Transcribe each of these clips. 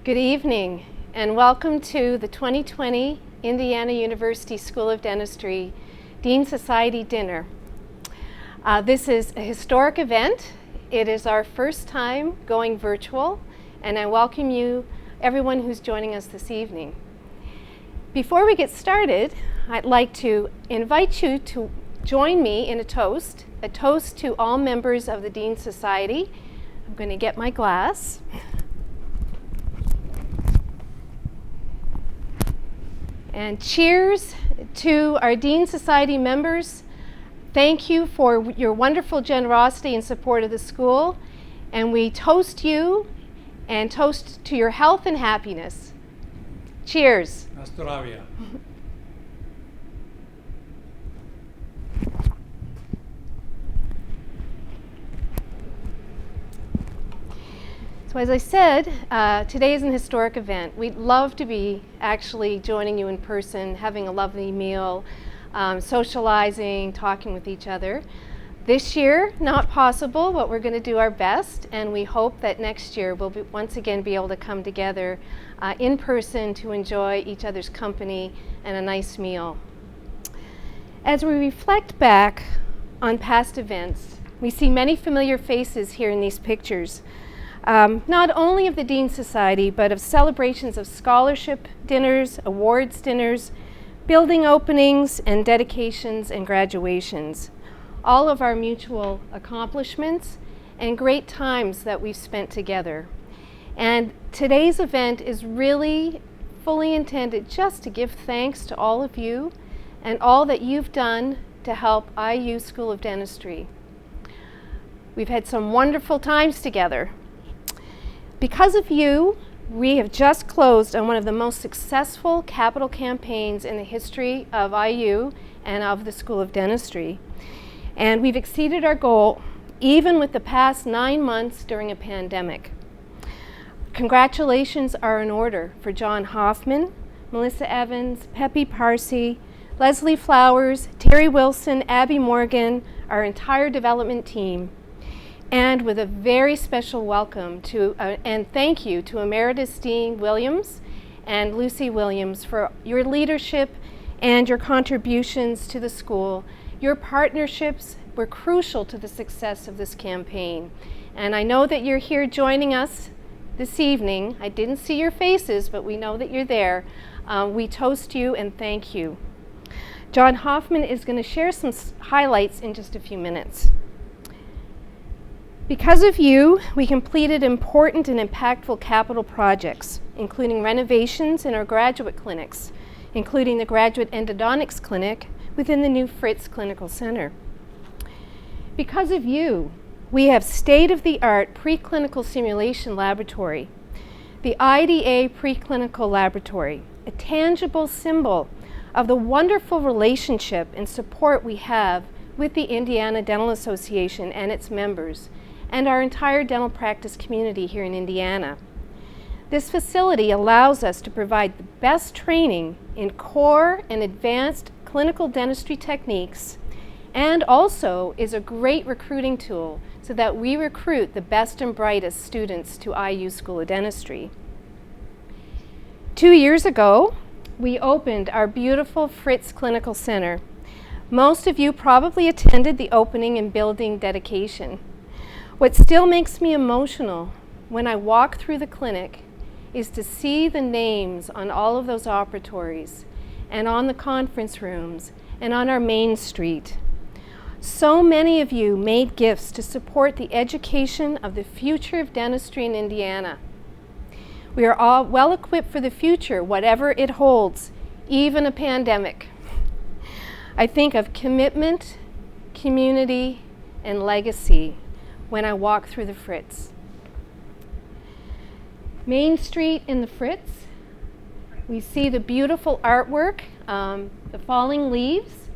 Good evening and welcome to the 2020 Indiana University School of Dentistry Dean Society Dinner. This is a historic event. It is our first time going virtual, and I welcome you, everyone who's joining us this evening. Before we get started, I'd like to invite you to join me in a toast to all members of the Dean Society. I'm going to get my glass. And cheers to our Dean Society members. Thank you for your wonderful generosity and support of the school. And we toast you and toast to your health and happiness. Cheers. Astoravia. So as I said, today is an historic event. We'd love to be actually joining you in person, having a lovely meal, socializing, talking with each other. This year, not possible, but we're going to do our best, and we hope that next year we'll once again be able to come together in person to enjoy each other's company and a nice meal. As we reflect back on past events, we see many familiar faces here in these pictures. Not only of the Dean Society, but of celebrations of scholarship dinners, awards dinners, building openings, and dedications and graduations. All of our mutual accomplishments and great times that we've spent together. And today's event is really fully intended just to give thanks to all of you and all that you've done to help IU School of Dentistry. We've had some wonderful times together. Because of you, we have just closed on one of the most successful capital campaigns in the history of IU and of the School of Dentistry. And we've exceeded our goal even with the past 9 months during a pandemic. Congratulations are in order for John Hoffman, Melissa Evans, Pepe Parsi, Leslie Flowers, Terry Wilson, Abby Morgan, our entire development team. And with a very special welcome to and thank you to Emeritus Dean Williams and Lucy Williams for your leadership and your contributions to the school. Your partnerships were crucial to the success of this campaign. And I know that you're here joining us this evening. I didn't see your faces, but we know that you're there. We toast you and thank you. John Hoffman is going to share some highlights in just a few minutes. Because of you, we completed important and impactful capital projects, including renovations in our graduate clinics, including the Graduate Endodontics Clinic within the new Fritts Clinical Center. Because of you, we have state-of-the-art preclinical simulation laboratory, the IDA Preclinical Laboratory, a tangible symbol of the wonderful relationship and support we have with the Indiana Dental Association and its members, and our entire dental practice community here in Indiana. This facility allows us to provide the best training in core and advanced clinical dentistry techniques, and also is a great recruiting tool so that we recruit the best and brightest students to IU School of Dentistry. 2 years ago, we opened our beautiful Fritts Clinical Center. Most of you probably attended the opening and building dedication. What still makes me emotional when I walk through the clinic is to see the names on all of those operatories and on the conference rooms and on our main street. So many of you made gifts to support the education of the future of dentistry in Indiana. We are all well equipped for the future, whatever it holds, even a pandemic. I think of commitment, community, and legacy when I walk through the Fritts. Main Street in the Fritts, we see the beautiful artwork, the falling leaves.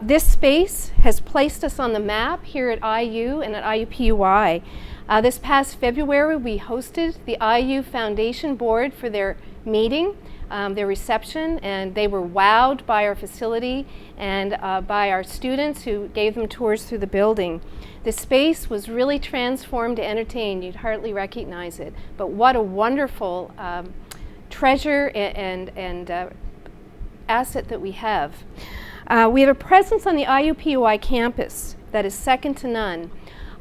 This space has placed us on the map here at IU and at IUPUI. This past February, we hosted the IU Foundation Board for their meeting. their reception, and they were wowed by our facility and by our students who gave them tours through the building. The space was really transformed to entertain. You'd hardly recognize it, but what a wonderful treasure and asset that we have. We have a presence on the IUPUI campus that is second to none.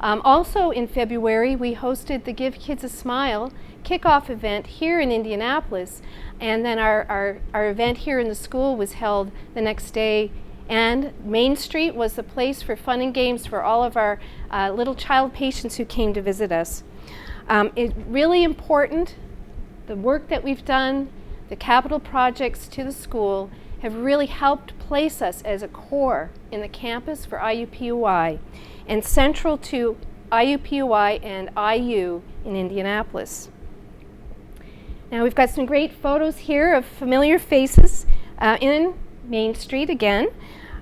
Also in February, we hosted the Give Kids a Smile kickoff event here in Indianapolis, and then our event here in the school was held the next day. And Main Street was the place for fun and games for all of our little child patients who came to visit us. It's really important, the work that we've done, the capital projects to the school have really helped place us as a core in the campus for IUPUI and central to IUPUI and IU in Indianapolis. Now we've got some great photos here of familiar faces in Main Street again.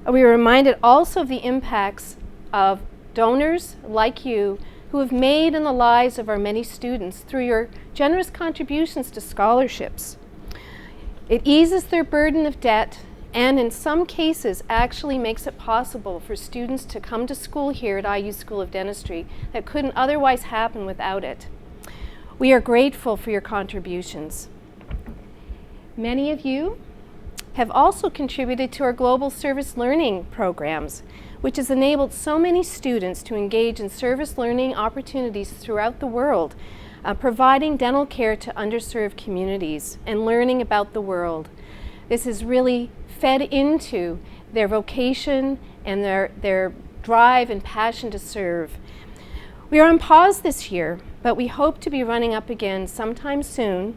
We were reminded also of the impacts of donors like you who have made in the lives of our many students through your generous contributions to scholarships. It eases their burden of debt and in some cases actually makes it possible for students to come to school here at IU School of Dentistry that couldn't otherwise happen without it. We are grateful for your contributions. Many of you have also contributed to our global service learning programs, which has enabled so many students to engage in service learning opportunities throughout the world, providing dental care to underserved communities and learning about the world. This has really fed into their vocation and their drive and passion to serve. We are on pause this year, but we hope to be running up again sometime soon.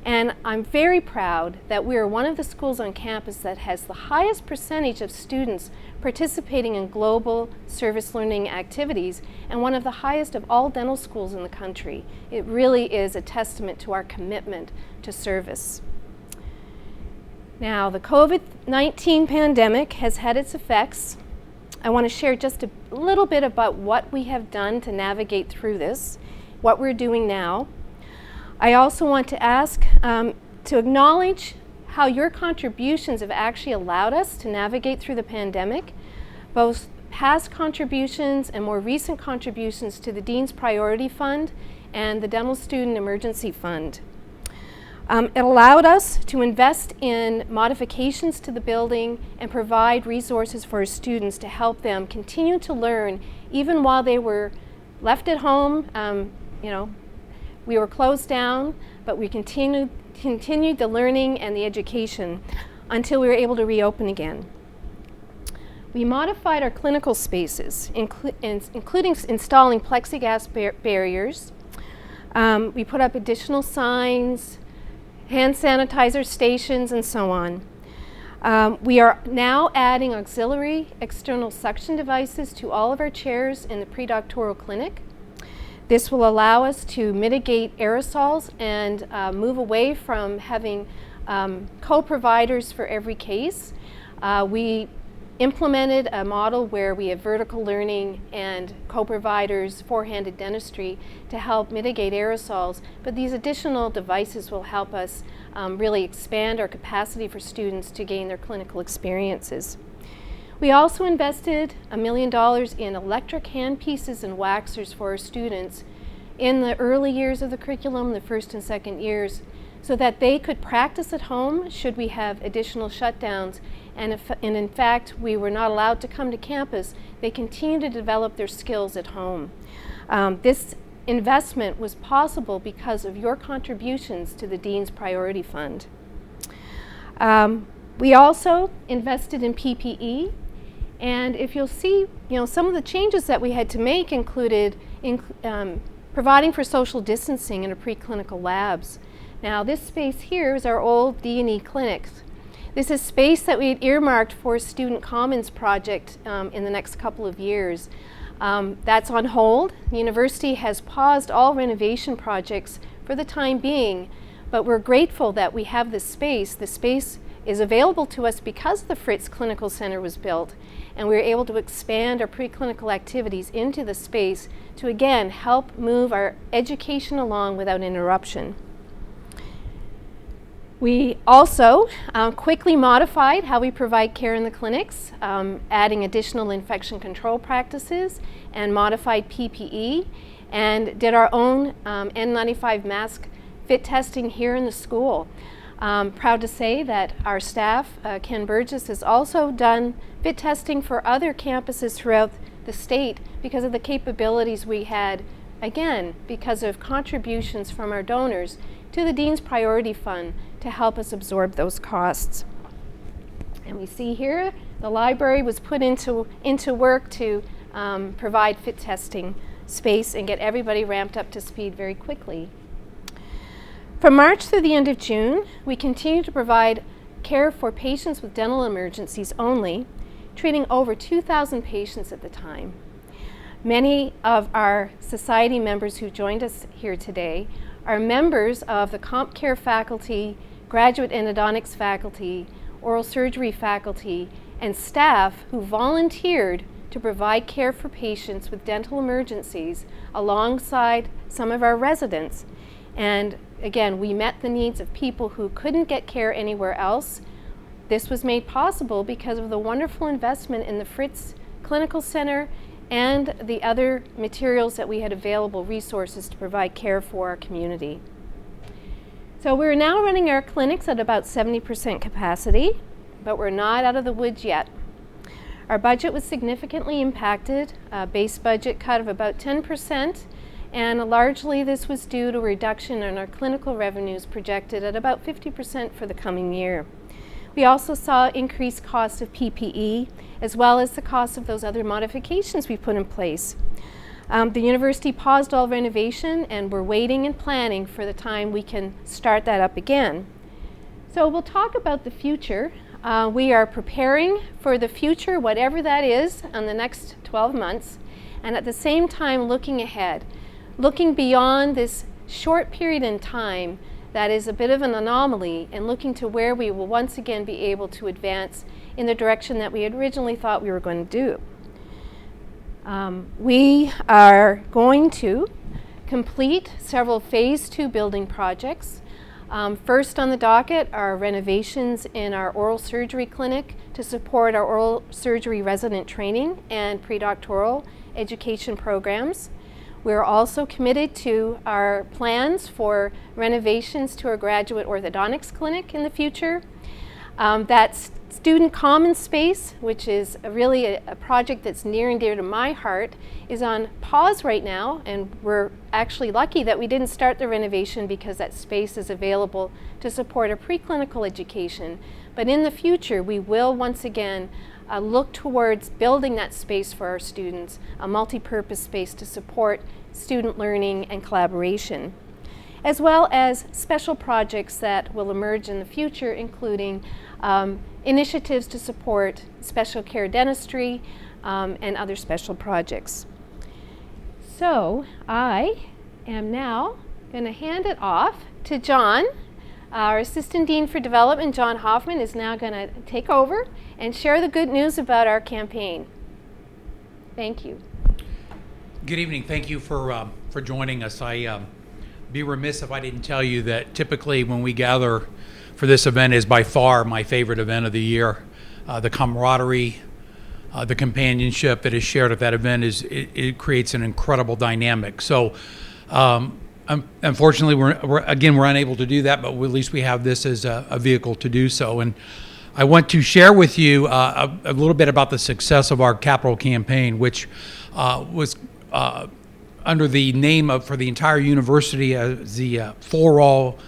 And I'm very proud that we are one of the schools on campus that has the highest percentage of students participating in global service learning activities and one of the highest of all dental schools in the country. It really is a testament to our commitment to service. Now, the COVID-19 pandemic has had its effects. I want to share just a little bit about what we have done to navigate through this, what we're doing now. I also want to ask to acknowledge how your contributions have actually allowed us to navigate through the pandemic, both past contributions and more recent contributions to the Dean's Priority Fund and the Dental Student Emergency Fund. It allowed us to invest in modifications to the building and provide resources for our students to help them continue to learn even while they were left at home. We were closed down, but we continued the learning and the education until we were able to reopen again. We modified our clinical spaces, including installing plexiglass barriers. We put up additional signs, hand sanitizer stations, and so on. We are now adding auxiliary external suction devices to all of our chairs in the predoctoral clinic. This will allow us to mitigate aerosols and move away from having co-providers for every case. We implemented a model where we have vertical learning and co-providers, four-handed dentistry to help mitigate aerosols, but these additional devices will help us really expand our capacity for students to gain their clinical experiences. We also invested $1 million in electric handpieces and waxers for our students in the early years of the curriculum, the first and second years, so that they could practice at home should we have additional shutdowns. And in fact, we were not allowed to come to campus, they continue to develop their skills at home. This investment was possible because of your contributions to the Dean's Priority Fund. We also invested in PPE. And if you'll see, some of the changes that we had to make included providing for social distancing in our preclinical labs. Now, this space here is our old D&E clinics. This is space that we had earmarked for a student commons project in the next couple of years. That's on hold. The university has paused all renovation projects for the time being, but we're grateful that we have this space. The space is available to us because the Fritts Clinical Center was built, and we were able to expand our preclinical activities into the space to again help move our education along without interruption. We also quickly modified how we provide care in the clinics, adding additional infection control practices and modified PPE, and did our own N95 mask fit testing here in the school. Proud to say that our staff, Ken Burgess, has also done fit testing for other campuses throughout the state because of the capabilities we had, again, because of contributions from our donors to the Dean's Priority Fund to help us absorb those costs. And we see here the library was put into work to provide fit testing space and get everybody ramped up to speed very quickly. From March through the end of June, we continue to provide care for patients with dental emergencies only, treating over 2,000 patients at the time. Many of our society members who joined us here today are members of the Comp Care faculty, graduate endodontics faculty, oral surgery faculty, and staff who volunteered to provide care for patients with dental emergencies alongside some of our residents. And again, we met the needs of people who couldn't get care anywhere else. This was made possible because of the wonderful investment in the Fritts Clinical Center and the other materials that we had available, resources to provide care for our community. So we're now running our clinics at about 70% capacity, but we're not out of the woods yet. Our budget was significantly impacted, a base budget cut of about 10%, and largely this was due to a reduction in our clinical revenues projected at about 50% for the coming year. We also saw increased cost of PPE, as well as the cost of those other modifications we put in place. The university paused all renovation, and we're waiting and planning for the time we can start that up again. So we'll talk about the future. We are preparing for the future, whatever that is, in the next 12 months, and at the same time looking ahead, looking beyond this short period in time that is a bit of an anomaly, and looking to where we will once again be able to advance in the direction that we had originally thought we were going to do. We are going to complete several phase 2 building projects. First on the docket are renovations in our oral surgery clinic to support our oral surgery resident training and predoctoral education programs. We're also committed to our plans for renovations to our graduate orthodontics clinic in the future. That student common space, which is really a project that's near and dear to my heart, is on pause right now, and we're actually lucky that we didn't start the renovation because that space is available to support a preclinical education. But in the future, we will once again look towards building that space for our students, a multi-purpose space to support student learning and collaboration, as well as special projects that will emerge in the future, including initiatives to support special care dentistry and other special projects. So I am now going to hand it off to John. Our Assistant Dean for Development, John Hoffman, is now going to take over and share the good news about our campaign. Thank you. Good evening. Thank you for joining us. I'd be remiss if I didn't tell you that typically when we gather for this event is by far my favorite event of the year. The camaraderie, the companionship that is shared at that event it creates an incredible dynamic. So unfortunately, we're unable to do that, but at least we have this as a vehicle to do so. And I want to share with you a little bit about the success of our capital campaign, which was under the name of, for the entire university, the For All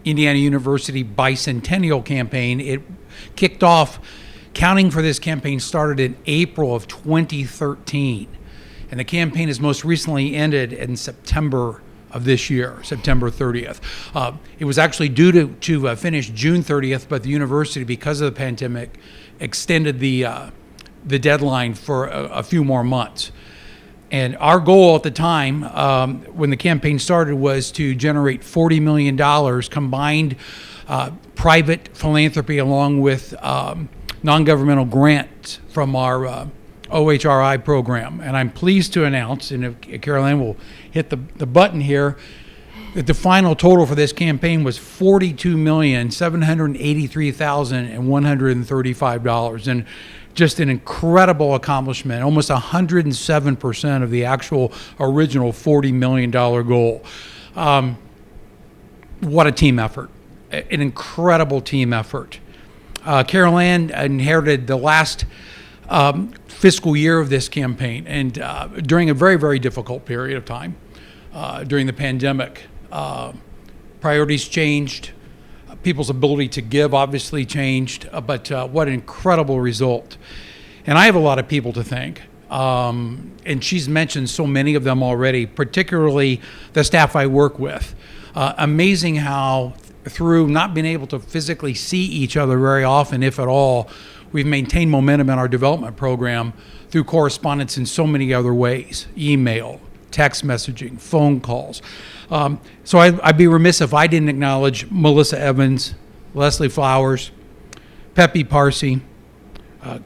Indiana University Bicentennial Campaign. It kicked off, counting for this campaign started in April of 2013. And the campaign has most recently ended in September of this year, September 30th. It was actually due to finish June 30th, but the university, because of the pandemic, extended the deadline for a few more months. And our goal at the time, when the campaign started, was to generate $40 million combined private philanthropy along with non-governmental grants from our OHRI program. And I'm pleased to announce, and if Caroline will hit the button here, that the final total for this campaign was $42,783,135, and just an incredible accomplishment, almost 107% of the actual original $40 million goal. What a team effort, an incredible team effort. Carol Ann inherited the last fiscal year of this campaign, and during a very, very difficult period of time during the pandemic. Priorities changed, people's ability to give obviously changed, but what an incredible result. And I have a lot of people to thank, and she's mentioned so many of them already, particularly the staff I work with. Amazing how through not being able to physically see each other very often, if at all, we've maintained momentum in our development program through correspondence in so many other ways, email, text messaging, phone calls. So I'd be remiss if I didn't acknowledge Melissa Evans, Leslie Flowers, Pepe Parsi,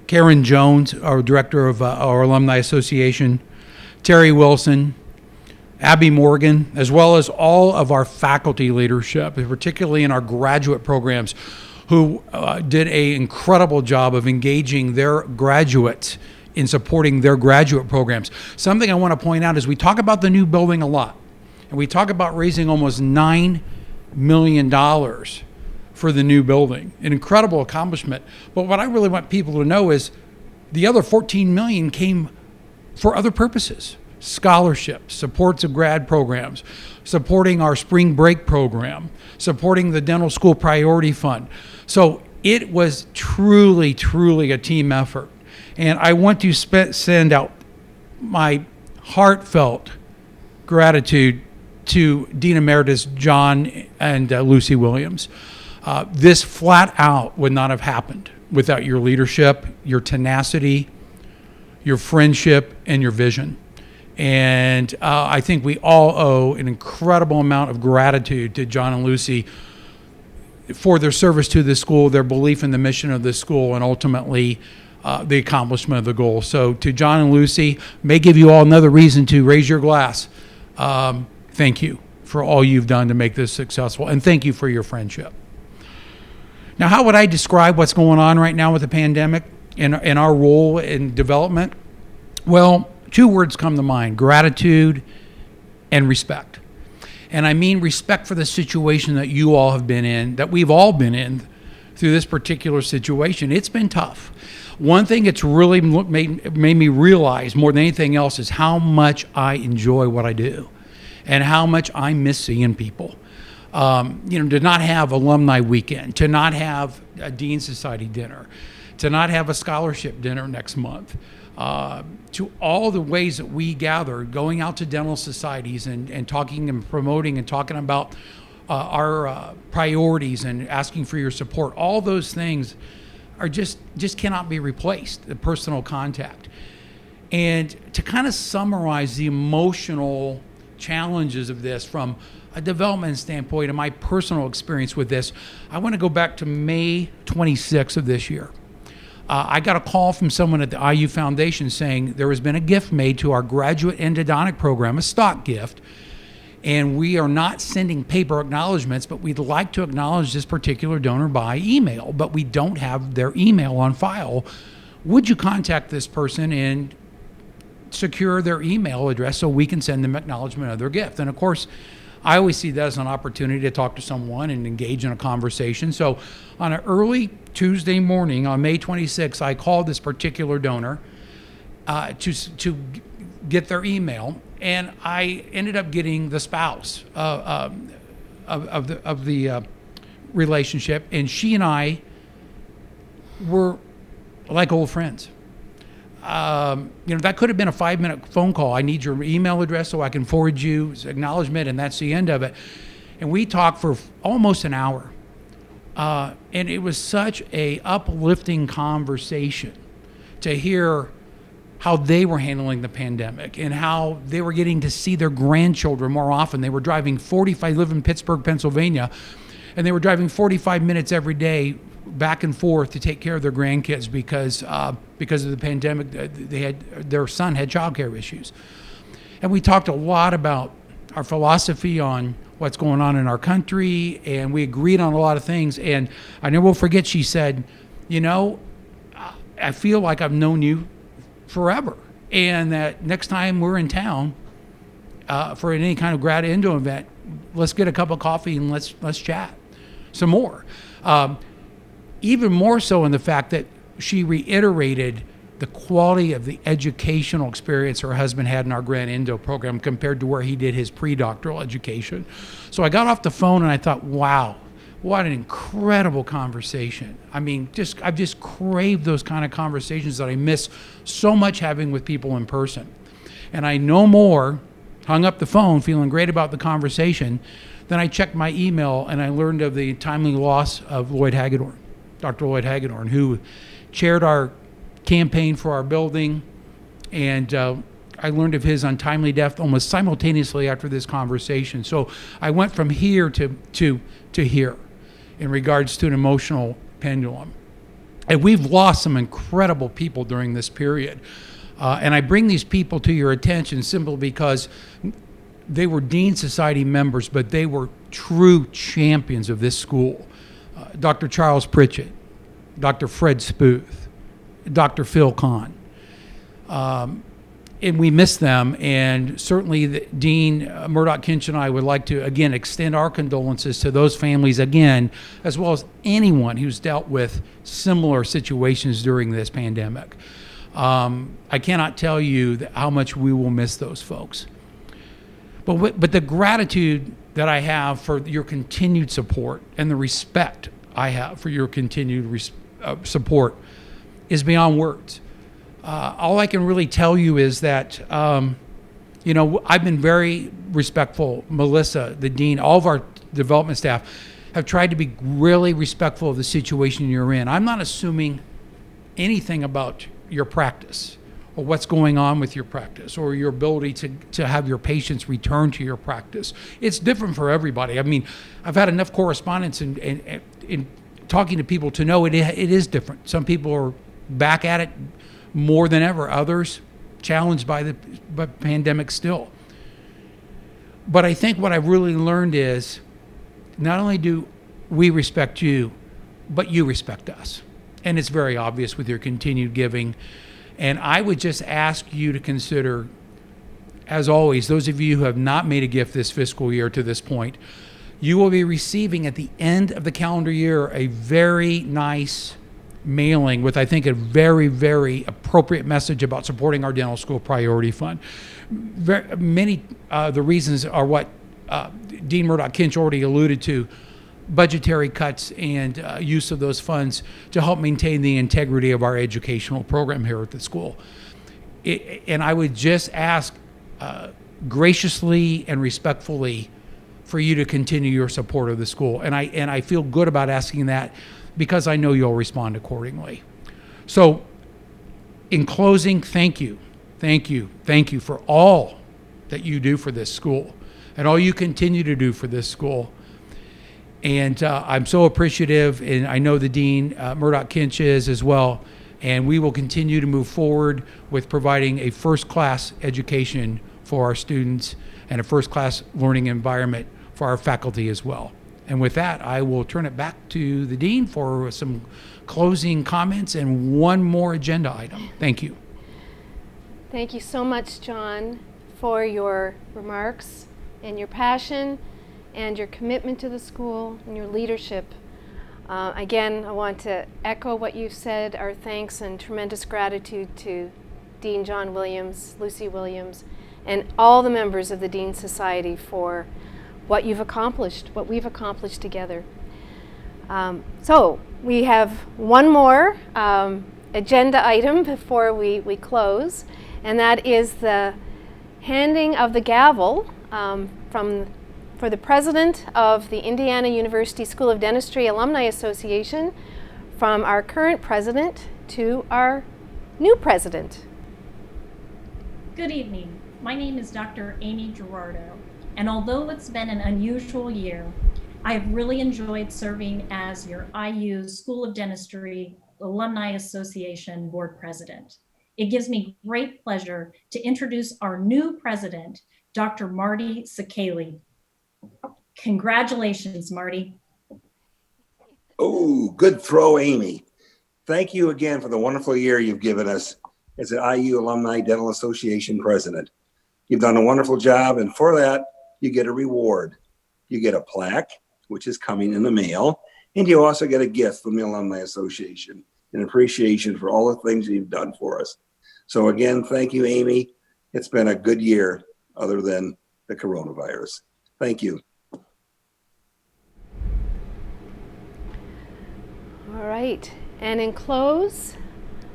Karen Jones, our director of our Alumni Association, Terry Wilson, Abby Morgan, as well as all of our faculty leadership, particularly in our graduate programs, who did an incredible job of engaging their graduates in supporting their graduate programs. Something I want to point out is we talk about the new building a lot, and we talk about raising almost $9 million for the new building, an incredible accomplishment. But what I really want people to know is the other $14 million came for other purposes: scholarships, supports of grad programs, supporting our spring break program, supporting the dental school priority fund. So it was truly, truly a team effort. And I want to send out my heartfelt gratitude to Dean Emeritus John and Lucy Williams. This flat out would not have happened without your leadership, your tenacity, your friendship, and your vision. And I think we all owe an incredible amount of gratitude to John and Lucy for their service to the school, their belief in the mission of the school, and ultimately the accomplishment of the goal. So to John and Lucy, may give you all another reason to raise your glass. Thank you for all you've done to make this successful, and thank you for your friendship. Now, how would I describe what's going on right now with the pandemic and our role in development? Well, two words come to mind: gratitude and respect. And I mean respect for the situation that you all have been in, that we've all been in through this particular situation. It's been tough. One thing it's really made me realize more than anything else is how much I enjoy what I do and how much I miss seeing people. To not have alumni weekend, to not have a Dean Society dinner, to not have a scholarship dinner next month, to all the ways that we gather, going out to dental societies and talking and promoting and talking about our priorities and asking for your support. All those things are just cannot be replaced, the personal contact. And to kind of summarize the emotional challenges of this from a development standpoint and my personal experience with this, I want to go back to May 26th of this year. I got a call from someone at the IU Foundation saying there has been a gift made to our graduate endodontic program, a stock gift, and we are not sending paper acknowledgments, but we'd like to acknowledge this particular donor by email, but we don't have their email on file. Would you contact this person and secure their email address so we can send them acknowledgement of their gift? And of course, I always see that as an opportunity to talk to someone and engage in a conversation. So on an early Tuesday morning on May 26th, I called this particular donor to get their email, and I ended up getting the spouse of the relationship, and she and I were like old friends. That could have been a 5-minute phone call. I need your email address so I can forward you acknowledgement, and that's the end of it. And we talked for almost an hour. And it was such a uplifting conversation to hear how they were handling the pandemic and how they were getting to see their grandchildren more often. They were driving I live in Pittsburgh, Pennsylvania, and they were driving 45 minutes every day back and forth to take care of their grandkids because of the pandemic. Their son had childcare issues. And we talked a lot about our philosophy on what's going on in our country, and we agreed on a lot of things. And I never will forget, she said, you know, I feel like I've known you forever, and that next time we're in town for any kind of grad endo event, let's get a cup of coffee and let's chat some more. Even more so in the fact that she reiterated the quality of the educational experience her husband had in our grad endo program compared to where he did his pre-doctoral education. So I got off the phone and I thought, wow, what an incredible conversation. I mean, I've just craved those kind of conversations that I miss so much having with people in person. And I no more hung up the phone feeling great about the conversation. Then I checked my email and I learned of the timely loss of Lloyd Hagedorn, Dr. Lloyd Hagedorn, who chaired our campaign for our building. And I learned of his untimely death almost simultaneously after this conversation. So I went from here to here in regards to an emotional pendulum. And we've lost some incredible people during this period. And I bring these people to your attention simply because they were Dean Society members, but they were true champions of this school. Dr. Charles Pritchett, Dr. Fred Spooth, Dr. Phil Kahn. And we miss them, and certainly Dean Murdoch Kinch and I would like to, again, extend our condolences to those families again, as well as anyone who's dealt with similar situations during this pandemic. I cannot tell you how much we will miss those folks. But the gratitude that I have for your continued support and the respect I have for your continued support is beyond words. All I can really tell you is that, I've been very respectful. Melissa, the dean, all of our development staff have tried to be really respectful of the situation you're in. I'm not assuming anything about your practice or what's going on with your practice or your ability to have your patients return to your practice. It's different for everybody. I mean, I've had enough correspondence in talking to people to know it is different. Some people are back at it more than ever. Others challenged by the pandemic still. But I think what I've really learned is not only do we respect you, but you respect us. And it's very obvious with your continued giving. And I would just ask you to consider, as always, those of you who have not made a gift this fiscal year to this point, you will be receiving at the end of the calendar year a very nice mailing with, I think, a very, very appropriate message about supporting our dental school priority fund. Many the reasons are what Dean Murdoch Kinch already alluded to: budgetary cuts and use of those funds to help maintain the integrity of our educational program here at the school. And I would just ask graciously and respectfully for you to continue your support of the school. And I feel good about asking that because I know you'll respond accordingly. So in closing, thank you for all that you do for this school and all you continue to do for this school. And I'm so appreciative, and I know the Dean, Murdoch Kinch, is as well. And we will continue to move forward with providing a first-class education for our students and a first-class learning environment for our faculty as well. And with that, I will turn it back to the Dean for some closing comments and one more agenda item. Thank you. Thank you so much, John, for your remarks and your passion and your commitment to the school and your leadership. Again, I want to echo what you've said, our thanks and tremendous gratitude to Dean John Williams, Lucy Williams, and all the members of the Dean Society for what you've accomplished, what we've accomplished together. So we have one more agenda item before we close, and that is the handing of the gavel for the president of the Indiana University School of Dentistry Alumni Association from our current president to our new president. Good evening. My name is Dr. Amy Gerardo, and although it's been an unusual year, I have really enjoyed serving as your IU School of Dentistry Alumni Association Board President. It gives me great pleasure to introduce our new president, Dr. Marty Sekeli. Congratulations, Marty. Oh, good throw, Amy. Thank you again for the wonderful year you've given us as an IU Alumni Dental Association president. You've done a wonderful job, and for that, you get a reward. You get a plaque, which is coming in the mail, and you also get a gift from the Alumni Association, an appreciation for all the things you've done for us. So again, thank you, Amy. It's been a good year other than the coronavirus. Thank you. All right, and in close,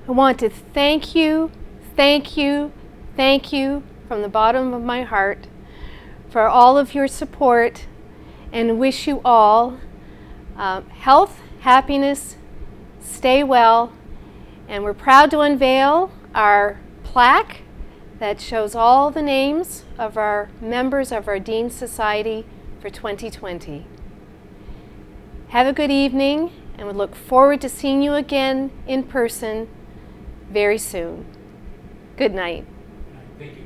I want to thank you, thank you, thank you from the bottom of my heart for all of your support, and wish you all health, happiness, stay well, and we're proud to unveil our plaque that shows all the names of our members of our Dean Society for 2020. Have a good evening, and we look forward to seeing you again in person very soon. Good night. Thank you.